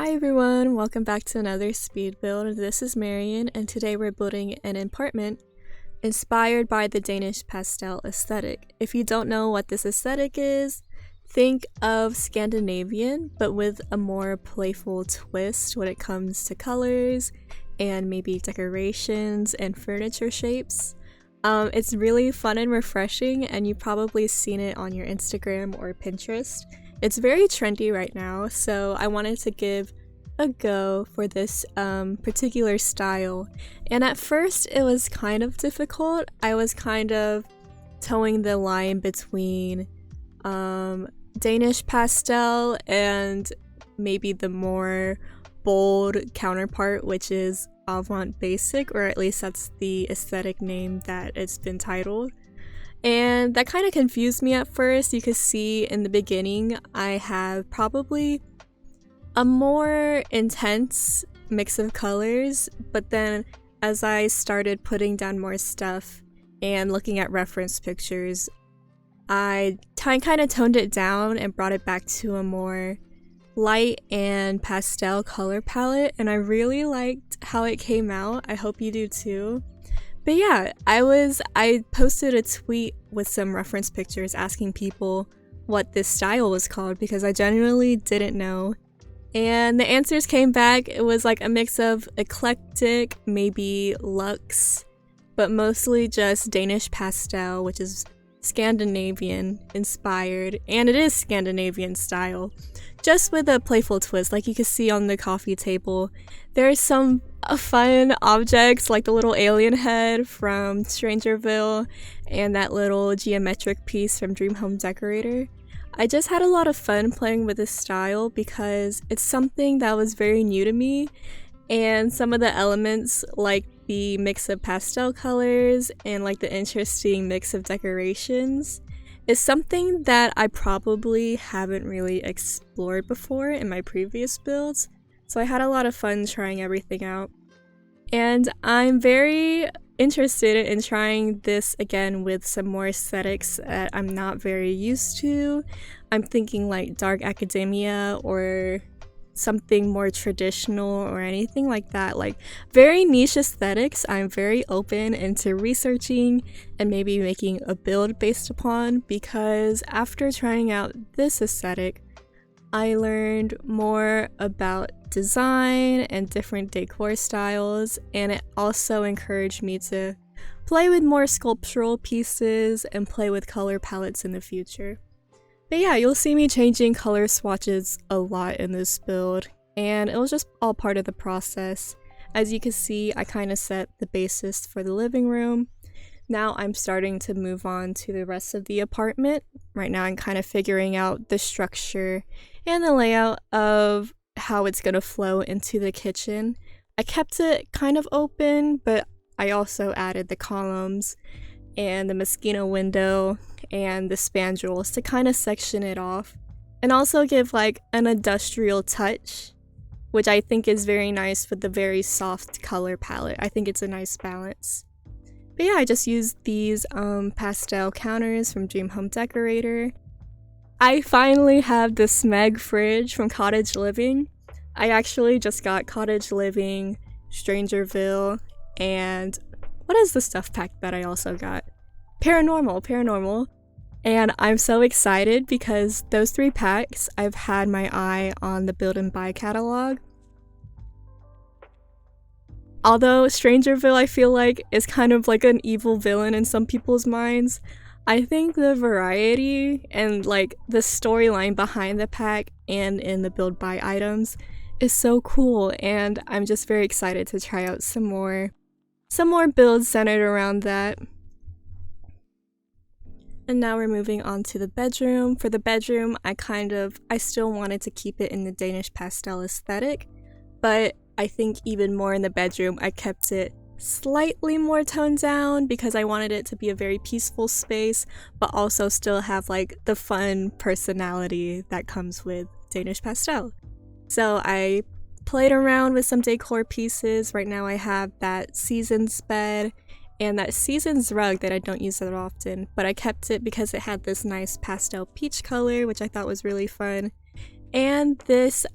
Hi everyone, welcome back to another speed build. This is Marion, and today we're building an apartment inspired by the Danish pastel aesthetic. If you don't know what this aesthetic is, think of Scandinavian, but with a more playful twist when it comes to colors and maybe decorations and furniture shapes. It's really fun and refreshing, and you've probably seen it on your Instagram or Pinterest. It's very trendy right now, so I wanted to give a go for this particular style. And at first it was kind of difficult. I was kind of towing the line between Danish pastel and maybe the more bold counterpart, which is Avant Basic, or at least that's the aesthetic name that it's been titled. And that kind of confused me at first. You could see in the beginning I have probably a more intense mix of colors, but then as I started putting down more stuff and looking at reference pictures, I kind of toned it down and brought it back to a more light and pastel color palette, and I really liked how it came out. I hope you do too. But yeah, I posted a tweet with some reference pictures asking people what this style was called because I genuinely didn't know. And the answers came back. It was like a mix of eclectic, maybe luxe, but mostly just Danish pastel, which is Scandinavian inspired, and it is Scandinavian style, just with a playful twist. Like you can see on the coffee table, there's some fun objects like the little alien head from Strangerville and that little geometric piece from Dream Home Decorator. I just had a lot of fun playing with this style because it's something that was very new to me, and some of the elements like the mix of pastel colors and like the interesting mix of decorations is something that I probably haven't really explored before in my previous builds, so I had a lot of fun trying everything out. And I'm very interested in trying this again with some more aesthetics that I'm not very used to. I'm thinking like dark academia or something more traditional or anything like that, like very niche aesthetics. I'm very open into researching and maybe making a build based upon, because after trying out this aesthetic I learned more about design and different decor styles, and it also encouraged me to play with more sculptural pieces and play with color palettes in the future. But yeah, you'll see me changing color swatches a lot in this build, and it was just all part of the process. As you can see, I kind of set the basis for the living room. Now I'm starting to move on to the rest of the apartment. Right now I'm kind of figuring out the structure and the layout of how it's going to flow into the kitchen. I kept it kind of open, but I also added the columns and the Moschino window and the spandrels to kind of section it off and also give like an industrial touch, which I think is very nice with the very soft color palette. I think it's a nice balance. But yeah, I just used these pastel counters from Dream Home Decorator. I finally have the Smeg fridge from Cottage Living. I actually just got Cottage Living, Strangerville, and what is the stuff pack that I also got? Paranormal. And I'm so excited because those 3 packs, I've had my eye on the Build and Buy catalog. Although Strangerville I feel like is kind of like an evil villain in some people's minds, I think the variety and like the storyline behind the pack and in the build buy items is so cool, and I'm just very excited to try out some more builds centered around that. And now we're moving on to the bedroom. For the bedroom, I still wanted to keep it in the Danish pastel aesthetic, but I think even more in the bedroom I kept it slightly more toned down because I wanted it to be a very peaceful space, but also still have like the fun personality that comes with Danish pastel. So I played around with some decor pieces. Right now I have that Seasons bed and that Seasons rug that I don't use that often, but I kept it because it had this nice pastel peach color, which I thought was really fun. And this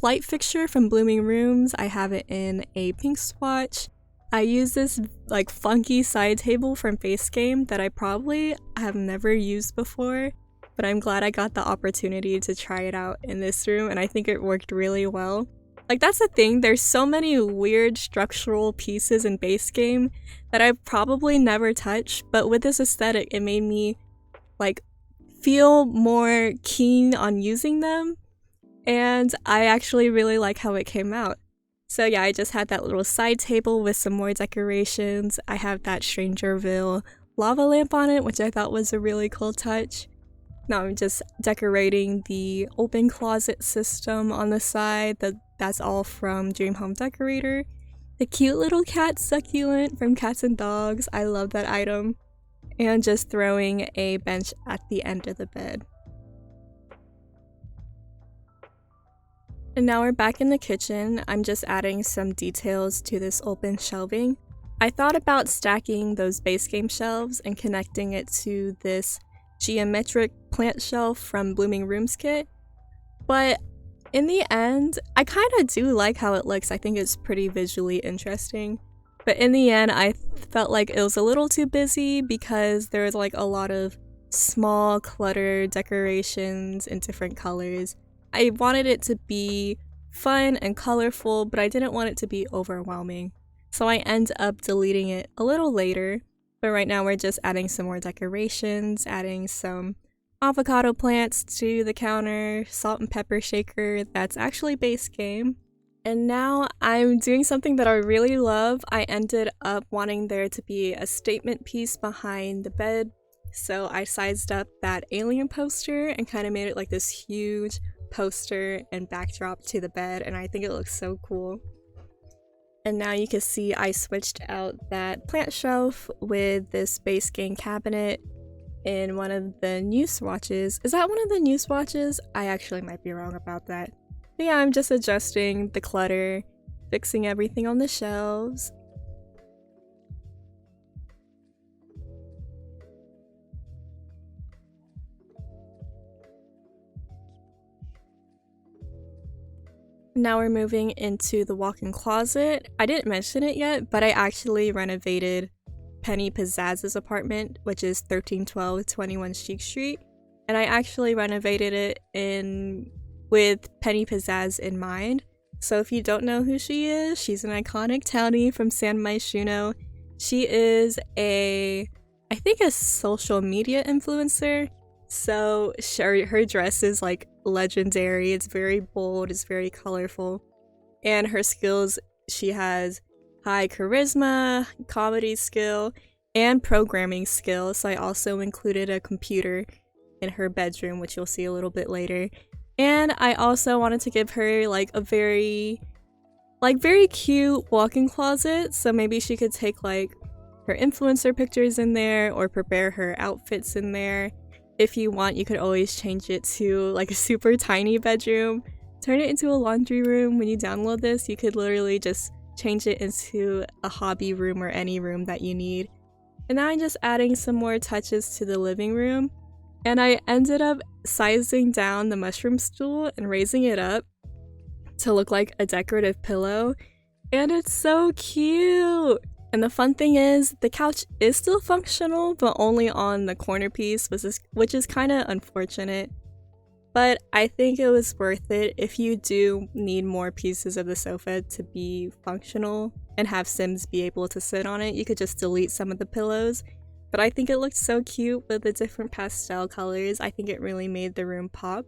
light fixture from Blooming Rooms, I have it in a pink swatch. I use this like funky side table from Face Game that I probably have never used before, but I'm glad I got the opportunity to try it out in this room, and I think it worked really well. Like, that's the thing, there's so many weird structural pieces in Base Game that I've probably never touched, but with this aesthetic, it made me like feel more keen on using them, and I actually really like how it came out. So yeah, I just had that little side table with some more decorations. I have that Strangerville lava lamp on it, which I thought was a really cool touch. Now I'm just decorating the open closet system on the side. That's all from Dream Home Decorator. The cute little cat succulent from Cats and Dogs. I love that item. And just throwing a bench at the end of the bed. And now we're back in the kitchen. I'm just adding some details to this open shelving. I thought about stacking those Base Game shelves and connecting it to this geometric plant shelf from Blooming Rooms kit, but in the end, I kind of do like how it looks. I think it's pretty visually interesting. But in the end, I felt like it was a little too busy because there was like a lot of small cluttered decorations in different colors. I wanted it to be fun and colorful, but I didn't want it to be overwhelming. So I end up deleting it a little later. But right now we're just adding some more decorations, adding some avocado plants to the counter, salt and pepper shaker that's actually Base Game. And now I'm doing something that I really love. I ended up wanting there to be a statement piece behind the bed. So I sized up that alien poster and kind of made it like this huge poster and backdrop to the bed, and I think it looks so cool. And now you can see I switched out that plant shelf with this Base Game cabinet in one of the new swatches. Is that one of the new swatches? I actually might be wrong about that. But yeah, I'm just adjusting the clutter, fixing everything on the shelves. Now we're moving into the walk-in closet. I didn't mention it yet, but I actually renovated Penny Pizzazz's apartment, which is 1312 21 Chic Street. And I actually renovated it with Penny Pizzazz in mind. So if you don't know who she is, she's an iconic townie from San Myshuno. She is I think a social media influencer. So her dress is like legendary. It's very bold, it's very colorful. And her skills, she has high charisma, comedy skill, and programming skill. So I also included a computer in her bedroom, which you'll see a little bit later. And I also wanted to give her like a very cute walk-in closet. So maybe she could take like her influencer pictures in there or prepare her outfits in there. If you want, you could always change it to like a super tiny bedroom. Turn it into a laundry room. When you download this, you could literally just change it into a hobby room or any room that you need. And now I'm just adding some more touches to the living room. And I ended up sizing down the mushroom stool and raising it up to look like a decorative pillow. And it's so cute! And the fun thing is, the couch is still functional, but only on the corner piece, which is kind of unfortunate. But I think it was worth it. If you do need more pieces of the sofa to be functional and have Sims be able to sit on it, you could just delete some of the pillows. But I think it looked so cute with the different pastel colors. I think it really made the room pop.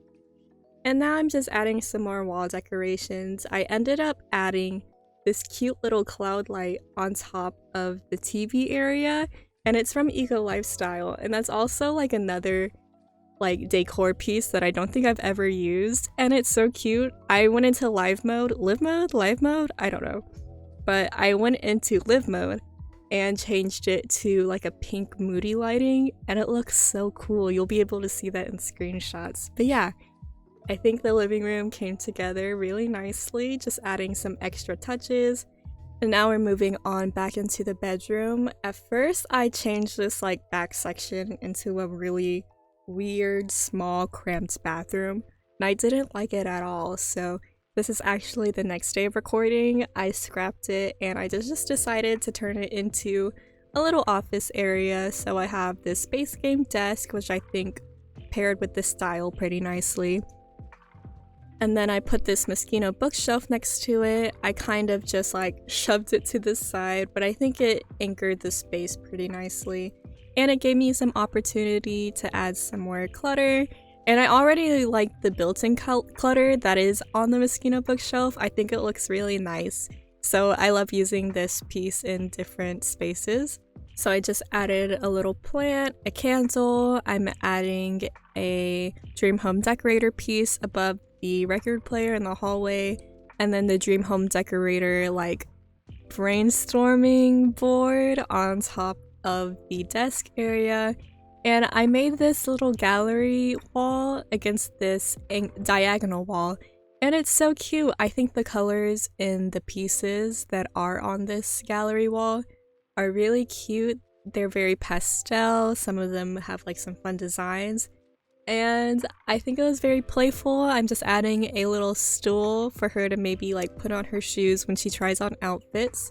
And now I'm just adding some more wall decorations. I ended up adding this cute little cloud light on top of the TV area, and it's from Eco Lifestyle, and that's also like another like decor piece that I don't think I've ever used, and it's so cute. I went into live mode, I don't know, but I went into live mode and changed it to like a pink moody lighting, and it looks so cool. You'll be able to see that in screenshots. But yeah, I think the living room came together really nicely, just adding some extra touches. And now we're moving on back into the bedroom. At first, I changed this like back section into a really weird, small, cramped bathroom. and I didn't like it at all. So this is actually the next day of recording. I scrapped it and I just decided to turn it into a little office area. So I have this space game desk, which I think paired with this style pretty nicely. And then I put this Moschino bookshelf next to it. I kind of just like shoved it to the side, but I think it anchored the space pretty nicely. And it gave me some opportunity to add some more clutter. And I already like the built-in clutter that is on the Moschino bookshelf. I think it looks really nice. So I love using this piece in different spaces. So I just added a little plant, a candle. I'm adding a Dream Home Decorator piece above the record player in the hallway, and then the Dream Home Decorator like brainstorming board on top of the desk area. And I made this little gallery wall against this diagonal wall, and it's so cute. I think the colors in the pieces that are on this gallery wall are really cute. They're very pastel. Some of them have like some fun designs. And I think it was very playful. I'm just adding a little stool for her to maybe like put on her shoes when she tries on outfits.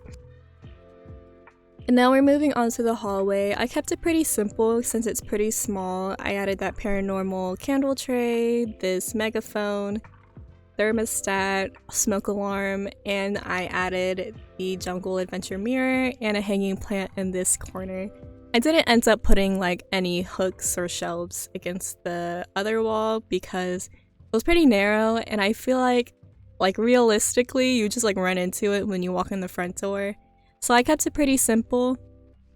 And now we're moving on to the hallway. I kept it pretty simple since it's pretty small. I added that paranormal candle tray, this megaphone, thermostat, smoke alarm, and I added the Jungle Adventure mirror and a hanging plant in this corner. I didn't end up putting like any hooks or shelves against the other wall because it was pretty narrow, and I feel like realistically you just like run into it when you walk in the front door. So I kept it pretty simple.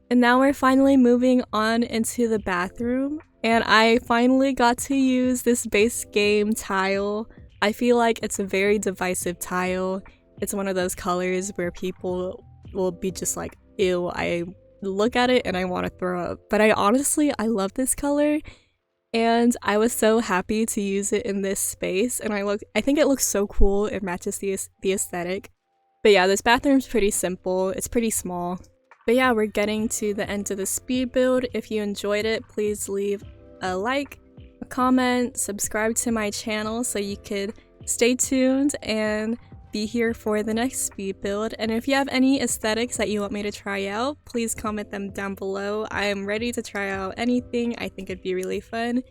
And now we're finally moving on into the bathroom, and I finally got to use this base game tile. I feel like it's a very divisive tile. It's one of those colors where people will be just like, ew, I look at it and I want to throw up. But I love this color, and I was so happy to use it in this space, and I think it looks so cool. It matches the aesthetic. But yeah, this bathroom's pretty simple. It's pretty small. But yeah, we're getting to the end of the speed build. If you enjoyed it, please leave a like, a comment, subscribe to my channel so you could stay tuned and be here for the next speed build. And if you have any aesthetics that you want me to try out, please comment them down below. I am ready to try out anything. I think it'd be really fun.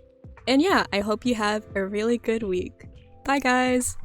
And yeah, I hope you have a really good week. Bye guys!